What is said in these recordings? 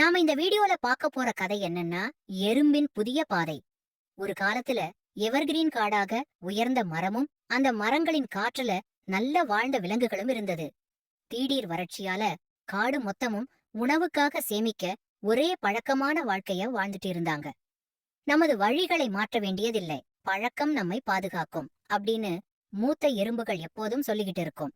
நாம இந்த வீடியோல பார்க்க போற கதை என்னன்னா, எறும்பின் புதிய பாதை. ஒரு காலத்துல எவர்கிரீன் காடாக உயர்ந்த மரமும் அந்த மரங்களின் காற்றுல நல்ல வாழ்ந்த விலங்குகளும் இருந்தது. திடீர் வறட்சியால காடு மொத்தமும் உணவுக்காக சேமிக்க ஒரே பழக்கமான வாழ்க்கைய வாழ்ந்துட்டு இருந்தாங்க. நமது வழிகளை மாற்ற வேண்டியதில்லை, பழக்கம் நம்மை பாதுகாக்கும் அப்படின்னு மூத்த எறும்புகள் எப்போதும் சொல்லிக்கிட்டு இருக்கும்.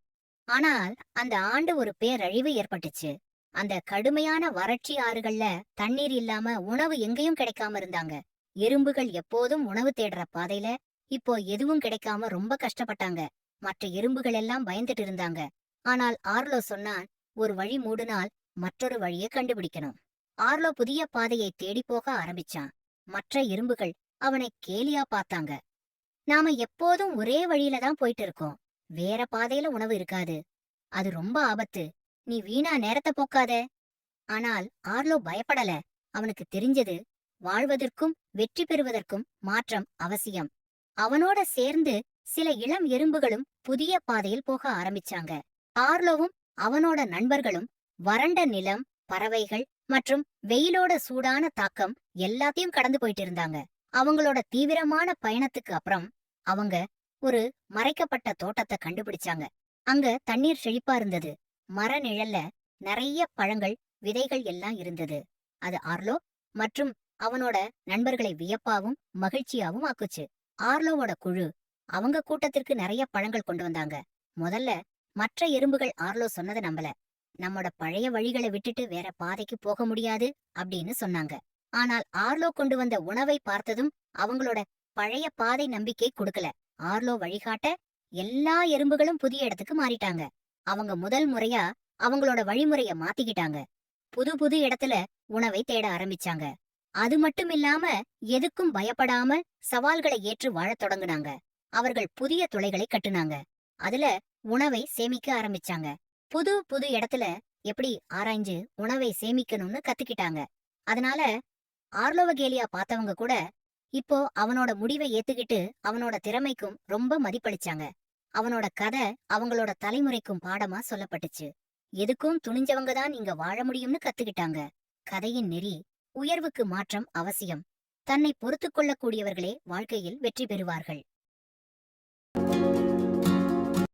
ஆனால் அந்த ஆண்டு ஒரு பேரழிவு ஏற்பட்டுச்சு. அந்த கடுமையான வறட்சி ஆறுகள்ல தண்ணீர் இல்லாம உணவு எங்கேயும் கிடைக்காம இருந்தாங்க. எறும்புகள் எப்போதும் உணவு தேடுற பாதையில இப்போ எதுவும் கிடைக்காம ரொம்ப கஷ்டப்பட்டாங்க. மற்ற எறும்புகள் எல்லாம் பயந்துட்டு இருந்தாங்க. ஆனால் ஆர்லோ சொன்னான், ஒரு வழி மூடுனால் மற்றொரு வழியை கண்டுபிடிக்கணும். ஆர்லோ புதிய பாதையை தேடி போக ஆரம்பிச்சான். மற்ற எறும்புகள் அவனை கேலியா பார்த்தாங்க. நாம எப்போதும் ஒரே வழியில தான் போயிட்டு இருக்கோம். வேற பாதையில உணவு இருக்காது. அது ரொம்ப ஆபத்து. நீ வீணா நேரத்தை போக்காத. ஆனால் ஆர்லோ பயப்படல. அவனுக்கு தெரிஞ்சது, வாழ்வதற்கும் வெற்றி பெறுவதற்கும் மாற்றம் அவசியம். அவனோட சேர்ந்து சில இளம் எறும்புகளும் புதிய பாதையில் போக ஆரம்பிச்சாங்க. ஆர்லோவும் அவனோட நண்பர்களும் வறண்ட நிலம், பறவைகள் மற்றும் வெயிலோட சூடான தாக்கம் எல்லாத்தையும் கடந்து போயிட்டு இருந்தாங்க. அவங்களோட தீவிரமான பயணத்துக்கு அப்புறம் அவங்க ஒரு மறைக்கப்பட்ட தோட்டத்தை கண்டுபிடிச்சாங்க. அங்க தண்ணீர் செழிப்பா இருந்தது. மர நிழல்ல நிறைய பழங்கள், விதைகள் எல்லாம் இருந்தது. அது ஆர்லோ மற்றும் அவனோட நண்பர்களை வியப்பாவும் மகிழ்ச்சியாவும் ஆக்குச்சு. ஆர்லோவோட குழு அவங்க கூட்டத்திற்கு நிறைய பழங்கள் கொண்டு வந்தாங்க. முதல்ல மற்ற எறும்புகள் ஆர்லோ சொன்னதை நம்பல. நம்மோட பழைய வழிகளை விட்டுட்டு வேற பாதைக்கு போக முடியாது அப்படின்னு சொன்னாங்க. ஆனால் ஆர்லோ கொண்டு வந்த உணவை பார்த்ததும் அவங்களோட பழைய பாதை நம்பிக்கை கொடுக்கல. ஆர்லோ வழிகாட்ட எல்லா எறும்புகளும் புதிய இடத்துக்கு மாறிட்டாங்க. அவங்க முதல் முறையா அவங்களோட வழிமுறைய மாத்திக்கிட்டாங்க. புது புது இடத்துல உணவை தேட ஆரம்பிச்சாங்க. அது மட்டும் இல்லாம எதுக்கும் பயப்படாம சவால்களை ஏற்று வாழத் தொடங்குனாங்க. அவர்கள் புதிய துளைகளை கட்டுனாங்க. அதுல உணவை சேமிக்க ஆரம்பிச்சாங்க. புது புது இடத்துல எப்படி ஆராய்ஞ்சு உணவை சேமிக்கணும்னு கத்துக்கிட்டாங்க. அதனால ஆர்லோவகேலியா பார்த்தவங்க கூட இப்போ அவனோட முடிவை ஏத்துக்கிட்டு அவனோட திறமைக்கும் ரொம்ப மதிப்பளிச்சாங்க. அவனோட கதை அவங்களோட தலைமுறைக்கும் பாடமா சொல்லப்பட்டுச்சு. எதுக்கும் துணிஞ்சவங்க தான் இங்க வாழ முடியும்னு கத்துக்கிட்டாங்க. கதையின் நெறி, உயர்வுக்கு மாற்றம் அவசியம். தன்னை பொறுத்துக் கொள்ளக்கூடியவர்களே வாழ்க்கையில் வெற்றி பெறுவார்கள்.